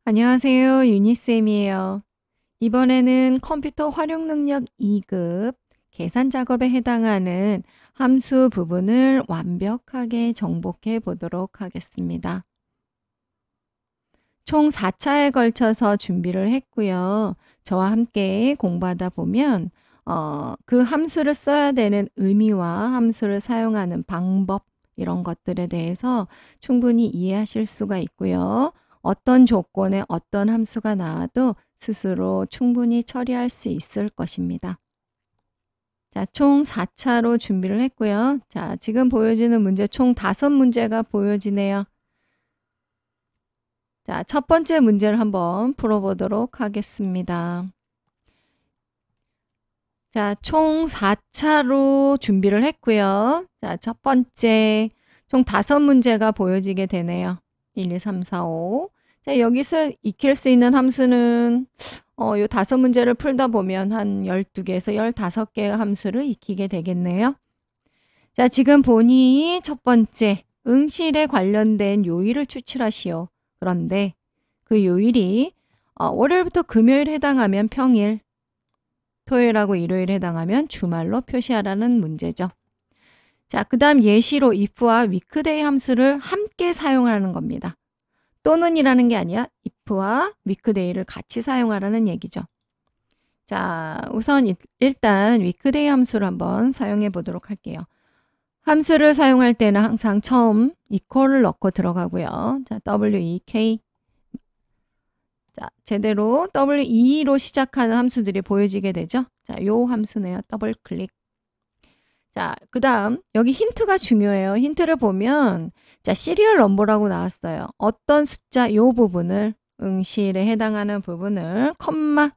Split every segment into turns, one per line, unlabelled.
안녕하세요. 유니쌤이에요. 이번에는 컴퓨터 활용 능력 2급 계산 작업에 해당하는 함수 부분을 완벽하게 정복해 보도록 하겠습니다. 총 4차에 걸쳐서 준비를 했고요. 저와 함께 공부하다 보면 그 함수를 써야 되는 의미와 함수를 사용하는 방법 이런 것들에 대해서 충분히 이해하실 수가 있고요. 어떤 조건에 어떤 함수가 나와도 스스로 충분히 처리할 수 있을 것입니다. 자, 총 4차로 준비를 했고요. 자, 지금 보여지는 문제 총 5문제가 보여지네요. 자, 첫 번째 문제를 한번 풀어보도록 하겠습니다. 자, 총 4차로 준비를 했고요. 자, 첫 번째 총 5문제가 보여지게 되네요. 1, 2, 3, 4, 5. 자, 여기서 익힐 수 있는 함수는 요 5문제를 풀다 보면 한 12개에서 15개의 함수를 익히게 되겠네요. 자, 지금 보니 첫 번째 응시일에 관련된 요일을 추출하시오. 그런데 그 요일이 월요일부터 금요일에 해당하면 평일, 토요일하고 일요일에 해당하면 주말로 표시하라는 문제죠. 자, 그 다음 예시로 if와 weekday 함수를 함께 사용하는 겁니다. 또는이라는 게 아니야. if와 weekday를 같이 사용하라는 얘기죠. 자, 우선 일단 weekday 함수를 한번 사용해 보도록 할게요. 함수를 사용할 때는 항상 처음 equal을 넣고 들어가고요. 자, WEK. 자, 제대로 WE로 시작하는 함수들이 보여지게 되죠. 자, 요 함수네요. 더블 클릭. 자, 그 다음 여기 힌트가 중요해요. 힌트를 보면 자, 시리얼 넘버라고 나왔어요. 어떤 숫자 요 부분을 응시일에 해당하는 부분을 컴마.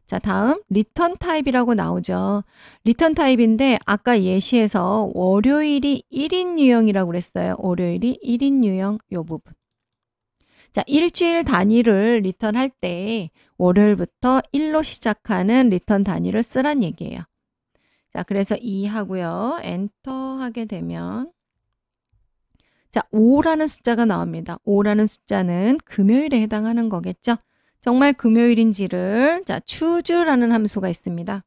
자, 다음 리턴 타입이라고 나오죠. 리턴 타입인데 아까 예시에서 월요일이 1인 유형이라고 그랬어요. 월요일이 1인 유형 요 부분. 자, 일주일 단위를 리턴할 때 월요일부터 1로 시작하는 리턴 단위를 쓰란 얘기예요. 자, 그래서 2 하고요. 엔터 하게 되면 자, 5라는 숫자가 나옵니다. 5라는 숫자는 금요일에 해당하는 거겠죠? 정말 금요일인지를 자, choose라는 함수가 있습니다.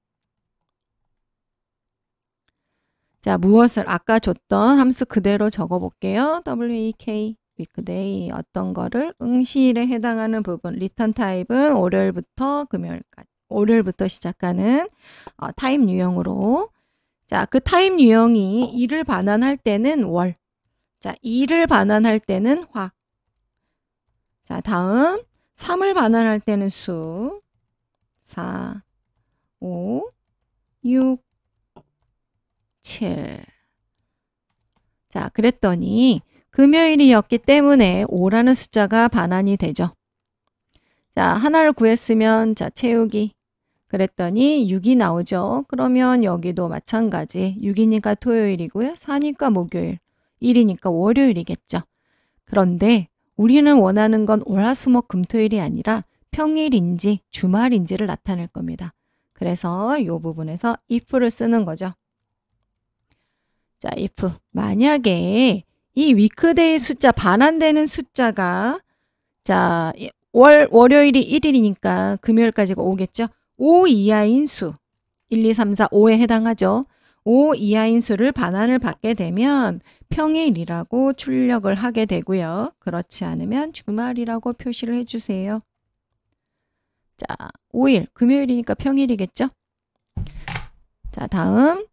자, 무엇을 아까 줬던 함수 그대로 적어 볼게요. WEK weekday 어떤 거를 응시일에 해당하는 부분 리턴 타입은 월요일부터 금요일까지 월요일부터 시작하는 타입 유형으로 자, 그 타입 유형이 2를 반환할 때는 월 자, 2를 반환할 때는 화 자, 다음 3을 반환할 때는 수 4 5 6 7 자, 그랬더니 금요일이었기 때문에 5라는 숫자가 반환이 되죠. 자, 하나를 구했으면 자, 채우기. 그랬더니 6이 나오죠. 그러면 여기도 마찬가지. 6이니까 토요일이고요. 4니까 목요일, 1이니까 월요일이겠죠. 그런데 우리는 원하는 건 월화수목 금토일이 아니라 평일인지 주말인지를 나타낼 겁니다. 그래서 이 부분에서 if를 쓰는 거죠. 자, if 만약에 이 weekday 숫자 반환되는 숫자가 자, 월요일이 1일이니까 금요일까지가 5겠죠. 5 이하인 수 1, 2, 3, 4, 5에 해당하죠. 5 이하인 수를 반환을 받게 되면 평일이라고 출력을 하게 되고요. 그렇지 않으면 주말이라고 표시를 해주세요. 자, 5일 금요일이니까 평일이겠죠. 자, 다음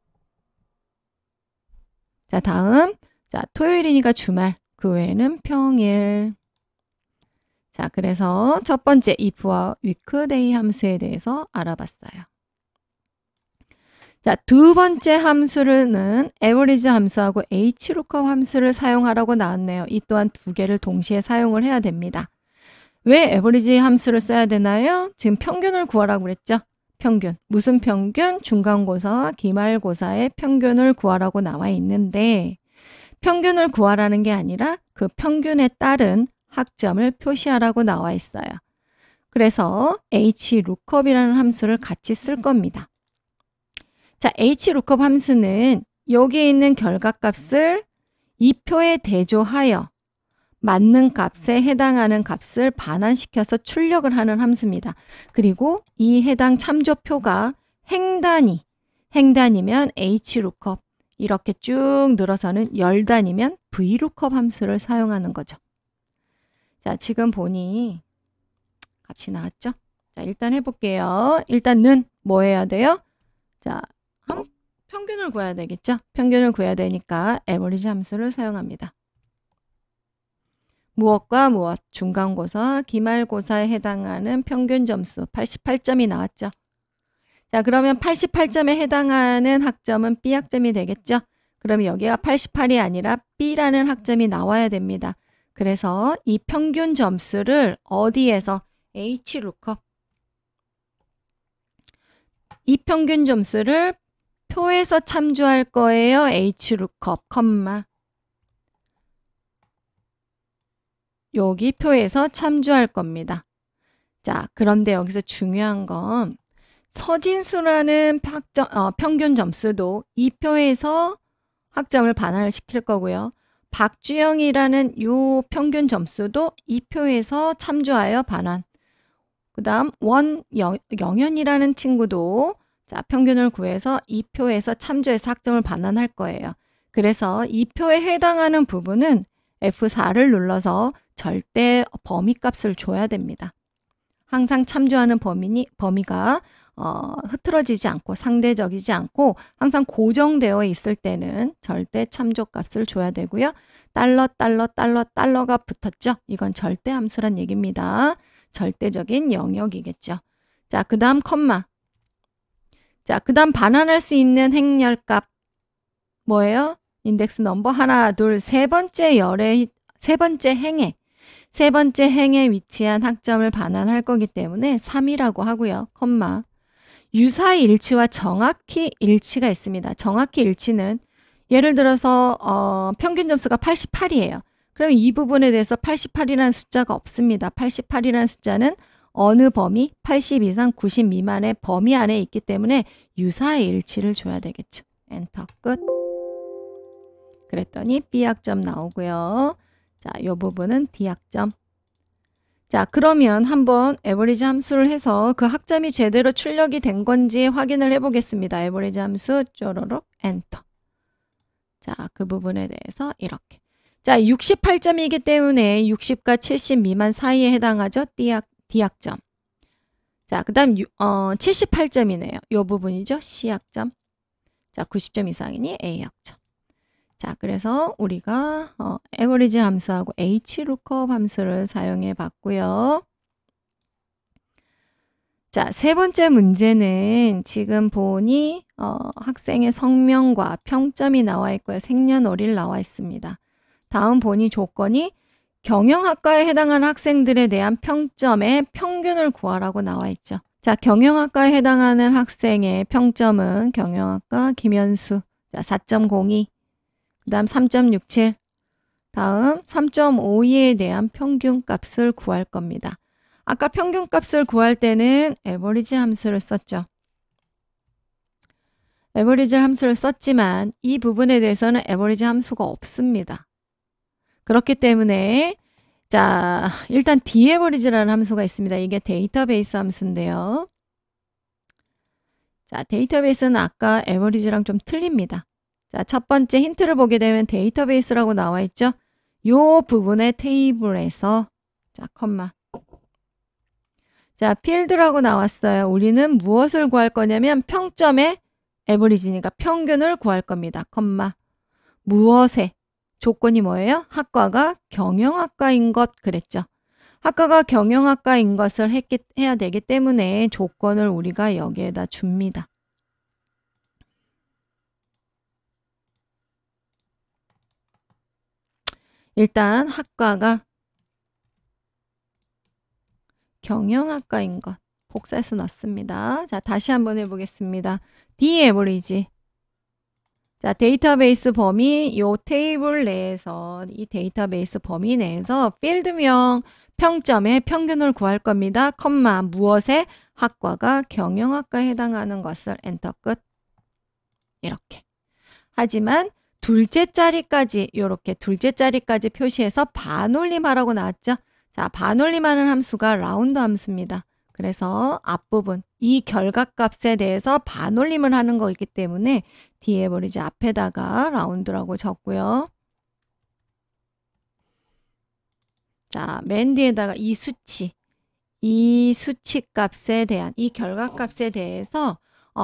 자, 토요일이니까 주말 그 외에는 평일. 자, 그래서 첫 번째 if와 weekday 함수에 대해서 알아봤어요. 자, 두 번째 함수는 average 함수하고 hlookup 함수를 사용하라고 나왔네요. 이 또한 두 개를 동시에 사용을 해야 됩니다. 왜 average 함수를 써야 되나요? 지금 평균을 구하라고 그랬죠? 평균. 무슨 평균? 중간고사와 기말고사의 평균을 구하라고 나와 있는데 평균을 구하라는 게 아니라 그 평균에 따른 학점을 표시하라고 나와 있어요. 그래서 hlookup이라는 함수를 같이 쓸 겁니다. 자, hlookup 함수는 여기에 있는 결과값을 이 표에 대조하여 맞는 값에 해당하는 값을 반환시켜서 출력을 하는 함수입니다. 그리고 이 해당 참조표가 행단이면 hlookup, 이렇게 쭉 늘어서는 열단이면 vlookup 함수를 사용하는 거죠. 자, 지금 보니 값이 나왔죠? 자, 일단 해볼게요. 일단은 뭐 해야 돼요? 자, 평균을 구해야 되겠죠? 평균을 구해야 되니까 average 함수를 사용합니다. 무엇과 무엇, 중간고사, 기말고사에 해당하는 평균 점수 88점이 나왔죠. 자, 그러면 88점에 해당하는 학점은 B학점이 되겠죠? 그러면 여기가 88이 아니라 B라는 학점이 나와야 됩니다. 그래서 이 평균 점수를 어디에서 hlookup, 이 평균 점수를 표에서 참조할 거예요. hlookup, 여기 표에서 참조할 겁니다. 자, 그런데 여기서 중요한 건 서진수라는 평균 점수도 이 표에서 학점을 반환을 시킬 거고요. 박주영이라는 요 평균 점수도 이 표에서 참조하여 반환. 그 다음 원영현이라는 친구도 자, 평균을 구해서 이 표에서 참조해서 학점을 반환할 거예요. 그래서 이 표에 해당하는 부분은 F4를 눌러서 절대 범위값을 줘야 됩니다. 항상 참조하는 범위가 흐트러지지 않고 상대적이지 않고 항상 고정되어 있을 때는 절대 참조값을 줘야 되고요. 달러가 붙었죠. 이건 절대 함수란 얘기입니다. 절대적인 영역이겠죠. 자, 그 다음 컴마. 자, 그 다음 반환할 수 있는 행렬값 뭐예요? 인덱스 넘버 하나, 둘, 세 번째 행에 위치한 학점을 반환할 거기 때문에 3이라고 하고요. 컴마. 유사일치와 정확히 일치가 있습니다. 정확히 일치는 예를 들어서 평균 점수가 88이에요. 그럼 이 부분에 대해서 88이라는 숫자가 없습니다. 88이라는 숫자는 어느 범위? 80 이상 90 미만의 범위 안에 있기 때문에 유사일치를 줘야 되겠죠. 엔터 끝. 그랬더니 B학점 나오고요. 자, 이 부분은 D학점. 자, 그러면 한번 에버리지 함수를 해서 그 학점이 제대로 출력이 된 건지 확인을 해보겠습니다. 에버리지 함수 쪼로록 엔터. 자, 그 부분에 대해서 이렇게. 자, 68점이기 때문에 60과 70 미만 사이에 해당하죠. D학점. 자, 그 다음 78점이네요. 이 부분이죠. C학점. 자, 90점 이상이니 A학점. 자, 그래서 우리가 average 함수하고 hlookup 함수를 사용해 봤고요. 자, 세 번째 문제는 지금 보니 학생의 성명과 평점이 나와 있고요. 생년월일 나와 있습니다. 다음 보니 조건이 경영학과에 해당하는 학생들에 대한 평점의 평균을 구하라고 나와 있죠. 자, 경영학과에 해당하는 학생의 평점은 경영학과 김현수 4.02, 그 다음 3.67, 다음 3.52에 대한 평균값을 구할 겁니다. 아까 평균값을 구할 때는 에버리지 함수를 썼죠. 에버리지 함수를 썼지만 이 부분에 대해서는 에버리지 함수가 없습니다. 그렇기 때문에 자, 일단 dAverage라는 함수가 있습니다. 이게 데이터베이스 함수인데요. 자, 데이터베이스는 아까 에버리지랑 좀 틀립니다. 자, 첫 번째 힌트를 보게 되면 데이터베이스라고 나와 있죠. 요 부분의 테이블에서 자, 컴마. 자, 필드라고 나왔어요. 우리는 무엇을 구할 거냐면 평점의 에버리지니까 평균을 구할 겁니다. 컴마. 무엇에? 조건이 뭐예요? 학과가 경영학과인 것 그랬죠. 학과가 경영학과인 것을 해야 되기 때문에 조건을 우리가 여기에다 줍니다. 일단 학과가 경영학과인 것 복사해서 넣습니다. 자, 다시 한번 해보겠습니다. dAverage. 자, 데이터베이스 범위 요 테이블 내에서 이 데이터베이스 범위 내에서 필드명 평점의 평균을 구할 겁니다. 컴마 무엇에? 학과가 경영학과에 해당하는 것을 엔터 끝. 이렇게. 하지만 둘째 자리까지 요렇게 둘째 자리까지 표시해서 반올림하라고 나왔죠. 자, 반올림하는 함수가 라운드 함수입니다. 그래서 앞부분 이 결과값에 대해서 반올림을 하는 거이기 때문에 뒤에 버리지 앞에다가 라운드라고 적고요. 자, 맨 뒤에다가 이 수치 값에 대한 이 결과값에 대해서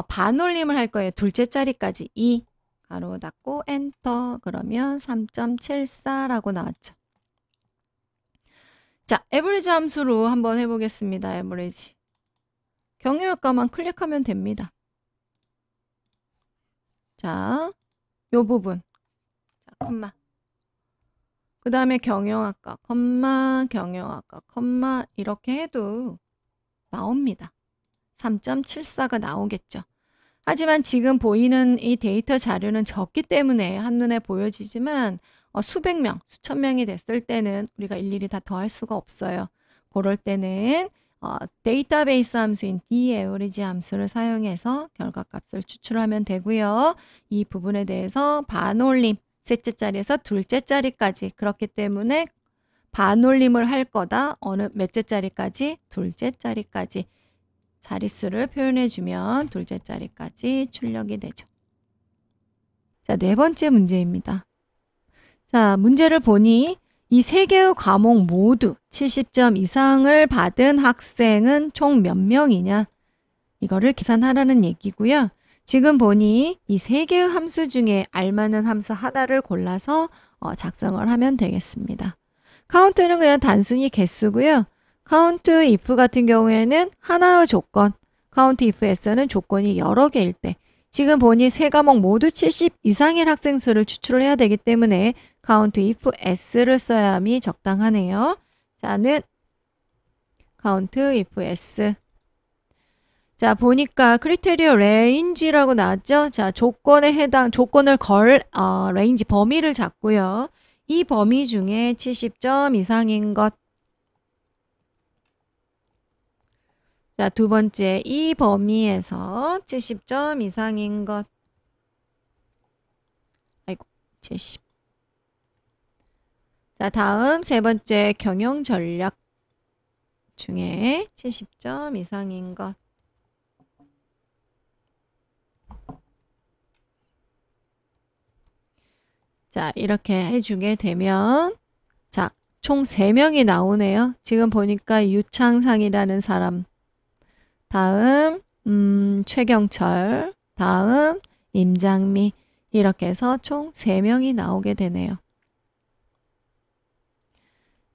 반올림을 할 거예요. 둘째 자리까지 2 가로 닫고 엔터 그러면 3.74라고 나왔죠. 자, 에버리지 함수로 한번 해보겠습니다. 에버리지. 경유효과만 클릭하면 됩니다. 자, 요 부분. 자, 컴마. 그 다음에 경영학과, 경영학과, 이렇게 해도 나옵니다. 3.74가 나오겠죠. 하지만 지금 보이는 이 데이터 자료는 적기 때문에 한눈에 보여지지만 수백 명, 수천 명이 됐을 때는 우리가 일일이 다 더할 수가 없어요. 그럴 때는 데이터베이스 함수인 daverage 함수를 사용해서 결과값을 추출하면 되고요. 이 부분에 대해서 반올림, 셋째 자리에서 둘째 자리까지 그렇기 때문에 반올림을 할 거다. 어느 몇째 자리까지? 둘째 자리까지. 자릿수를 표현해주면 둘째 자리까지 출력이 되죠. 자, 네 번째 문제입니다. 자, 문제를 보니 이 세 개의 과목 모두 70점 이상을 받은 학생은 총 몇 명이냐? 이거를 계산하라는 얘기고요. 지금 보니 이 세 개의 함수 중에 알맞는 함수 하나를 골라서 작성을 하면 되겠습니다. 카운트는 그냥 단순히 개수고요. count if 같은 경우에는 하나의 조건, count if s는 조건이 여러 개일 때 지금 보니 세 과목 모두 70 이상인 학생 수를 추출을 해야 되기 때문에 count if s를 써야 함이 적당하네요. 자는 count if s. 자, 보니까 크리테리어 레인지라고 나왔죠. 자, 조건에 해당 조건을 걸 레인지 범위를 잡고요. 이 범위 중에 70점 이상인 것. 자, 두 번째, 이 범위에서 70점 이상인 것. 아이고, 70. 자, 다음 세 번째, 경영 전략 중에 70점 이상인 것. 자, 이렇게 해주게 되면, 자, 총 3명이 나오네요. 지금 보니까 유창상이라는 사람. 다음 최경철, 다음 임장미 이렇게 해서 총 3명이 나오게 되네요.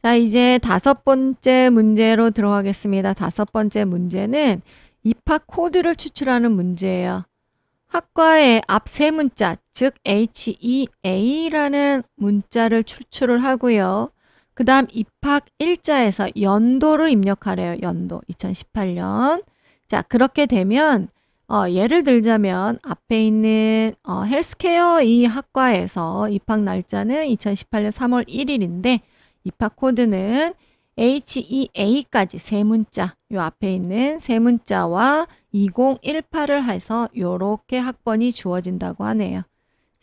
자, 이제 다섯 번째 문제로 들어가겠습니다. 다섯 번째 문제는 입학 코드를 추출하는 문제예요. 학과의 앞 세 문자, 즉 HEA라는 문자를 추출을 하고요. 그 다음 입학 일자에서 연도를 입력하래요. 연도 2018년. 자, 그렇게 되면 예를 들자면 앞에 있는 헬스케어 이 학과에서 입학 날짜는 2018년 3월 1일인데 입학 코드는 HEA까지 세 문자, 요 앞에 있는 세 문자와 2018을 해서 요렇게 학번이 주어진다고 하네요.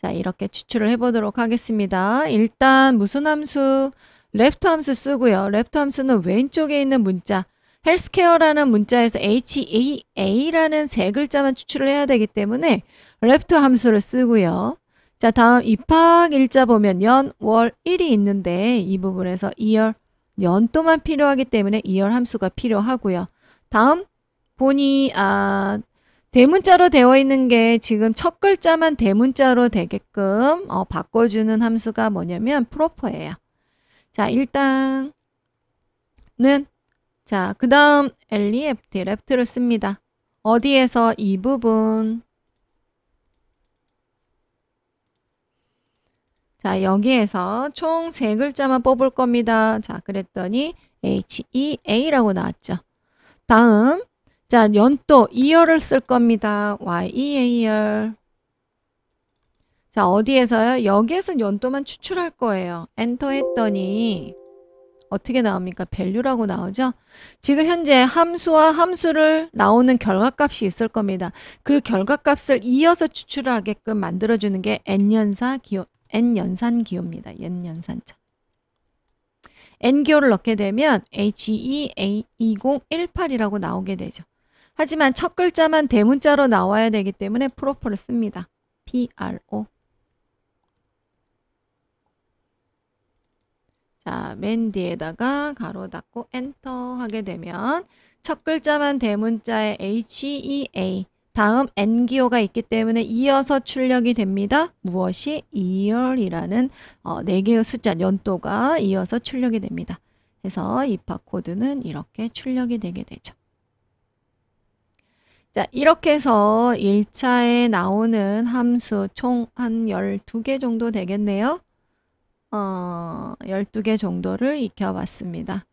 자, 이렇게 추출을 해보도록 하겠습니다. 일단 무슨 함수? 레프트 함수 쓰고요. 레프트 함수는 왼쪽에 있는 문자 헬스케어라는 문자에서 HEA라는 세 글자만 추출을 해야 되기 때문에 레프트 함수를 쓰고요. 자, 다음 입학 일자 보면 연, 월, 일이 있는데 이 부분에서 2열 연도만 필요하기 때문에 2열 함수가 필요하고요. 다음 보니 대문자로 되어 있는 게 지금 첫 글자만 대문자로 되게끔 바꿔주는 함수가 뭐냐면 proper예요. 자, 일단은 자, 그 다음 left, left를 씁니다. 어디에서 이 부분. 자, 여기에서 총 세 글자만 뽑을 겁니다. 자, 그랬더니 HEA라고 나왔죠. 다음, 자, 연도 2열을 쓸 겁니다. YEAR. 자, 어디에서요? 여기에서 연도만 추출할 거예요. 엔터 했더니 어떻게 나옵니까? value라고 나오죠? 지금 현재 함수와 함수를 나오는 결과값이 있을 겁니다. 그 결과값을 이어서 추출하게끔 만들어주는 게 n연사 기호 N연산 기호입니다. N연산차. N기호를 넣게 되면 HEA2018이라고 나오게 되죠. 하지만 첫 글자만 대문자로 나와야 되기 때문에 프로포를 씁니다. PRO. 자, 맨 뒤에다가 가로 닫고 엔터 하게 되면 첫 글자만 대문자에 HEA 다음 N기호가 있기 때문에 이어서 출력이 됩니다. 무엇이? year이라는 4개의 숫자 연도가 이어서 출력이 됩니다. 그래서 입학 코드는 이렇게 출력이 되게 되죠. 자, 이렇게 해서 1차에 나오는 함수 총 한 12개 정도 되겠네요. 12개 정도를 익혀봤습니다.